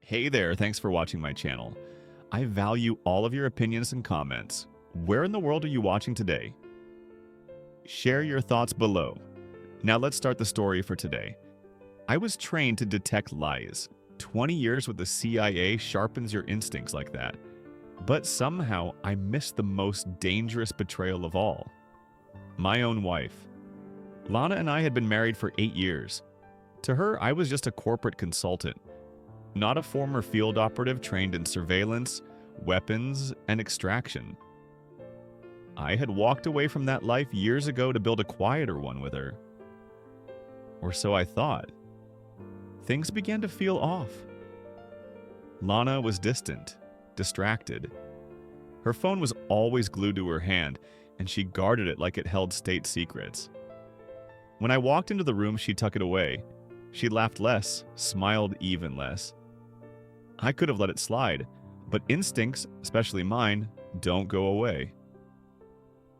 Hey there, thanks for watching my channel. I value all of your opinions and comments. Where in the world are you watching today? Share your thoughts below. Now let's start the story for today. I was trained to detect lies. 20 years with the CIA sharpens your instincts like that. But somehow I missed the most dangerous betrayal of all. My own wife. Lana and I had been married for 8 years. To her, I was just a corporate consultant, not a former field operative trained in surveillance, weapons, and extraction. I had walked away from that life years ago to build a quieter one with her. Or so I thought. Things began to feel off. Lana was distant, distracted. Her phone was always glued to her hand, and she guarded it like it held state secrets. When I walked into the room, she'd tuck it away. She laughed less, smiled even less. I could have let it slide, but instincts, especially mine, don't go away.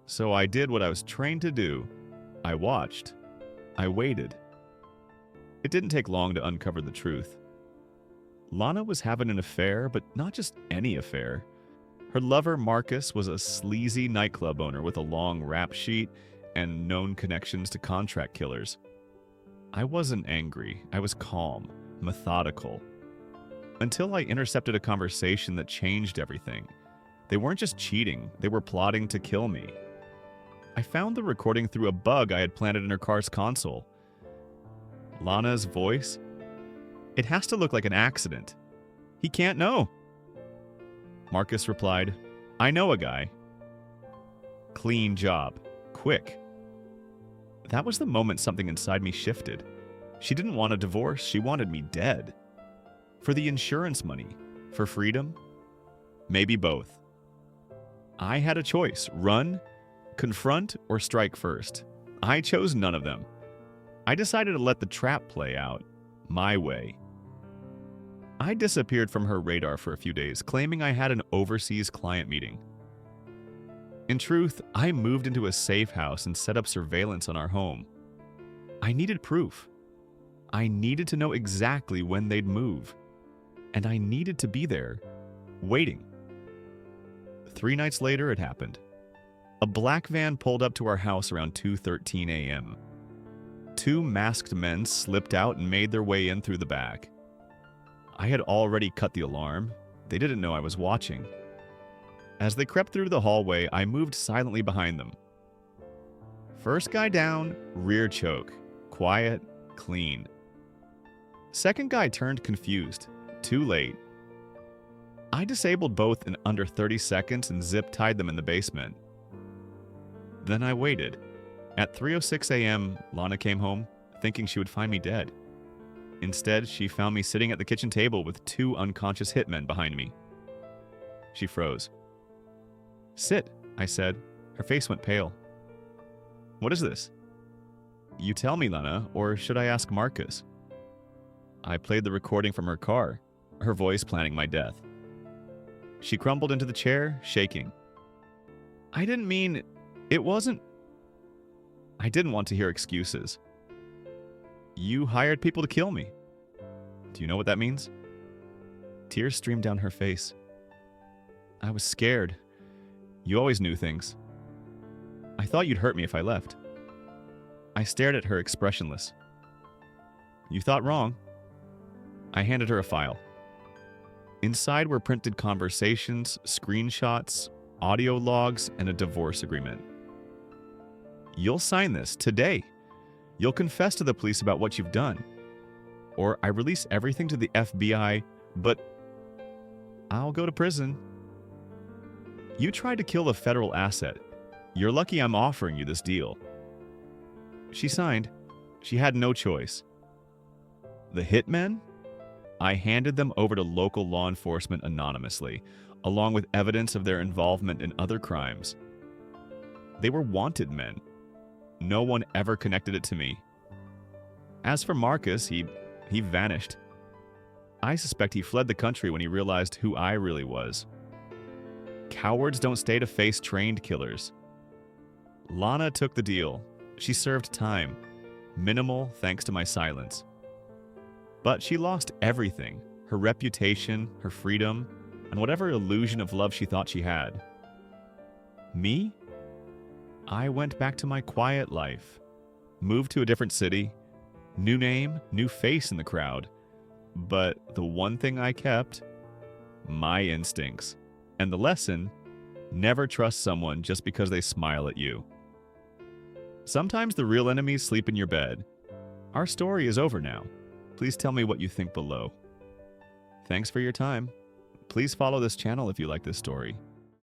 So I did what I was trained to do. I watched. I waited. It didn't take long to uncover the truth. Lana was having an affair, but not just any affair. Her lover, Marcus, was a sleazy nightclub owner with a long rap sheet and known connections to contract killers. I wasn't angry. I was calm, methodical. Until I intercepted a conversation that changed everything. They weren't just cheating, they were plotting to kill me. I found the recording through a bug I had planted in her car's console. Lana's voice? It has to look like an accident. He can't know. Marcus replied, I know a guy. Clean job. Quick. That was the moment something inside me shifted. She didn't want a divorce, she wanted me dead. For the insurance money? For freedom? Maybe both. I had a choice, run, confront, or strike first. I chose none of them. I decided to let the trap play out, my way. I disappeared from her radar for a few days, claiming I had an overseas client meeting. In truth, I moved into a safe house and set up surveillance on our home. I needed proof. I needed to know exactly when they'd move. And I needed to be there, waiting. 3 nights later, it happened. A black van pulled up to our house around 2:13 a.m. 2 masked men slipped out and made their way in through the back. I had already cut the alarm. They didn't know I was watching. As they crept through the hallway, I moved silently behind them. First guy down, rear choke. Quiet, clean. Second guy turned confused. Too late. I disabled both in under 30 seconds and zip-tied them in the basement. Then I waited. At 3:06 a.m., Lana came home, thinking she would find me dead. Instead, she found me sitting at the kitchen table with 2 unconscious hitmen behind me. She froze. Sit, I said. Her face went pale. What is this? You tell me, Lana, or should I ask Marcus? I played the recording from her car, her voice planning my death. She crumbled into the chair, shaking. I didn't mean... It wasn't... I didn't want to hear excuses. You hired people to kill me. Do you know what that means? Tears streamed down her face. I was scared. You always knew things. I thought you'd hurt me if I left. I stared at her expressionless. You thought wrong. I handed her a file. Inside were printed conversations, screenshots, audio logs, and a divorce agreement. You'll sign this today. You'll confess to the police about what you've done. Or I release everything to the FBI, but I'll go to prison. You tried to kill a federal asset. You're lucky I'm offering you this deal. She signed. She had no choice. The hitmen? I handed them over to local law enforcement anonymously, along with evidence of their involvement in other crimes. They were wanted men. No one ever connected it to me. As for Marcus, he vanished. I suspect he fled the country when he realized who I really was. Cowards don't stay to face trained killers. Lana took the deal. She served time. Minimal thanks to my silence. But she lost everything. her reputation, her freedom, and whatever illusion of love she thought she had. Me? I went back to my quiet life, moved to a different city, new name, new face in the crowd. But the one thing I kept, my instincts. And the lesson, never trust someone just because they smile at you. Sometimes the real enemies sleep in your bed. Our story is over now. Please tell me what you think below. Thanks for your time. Please follow this channel if you like this story.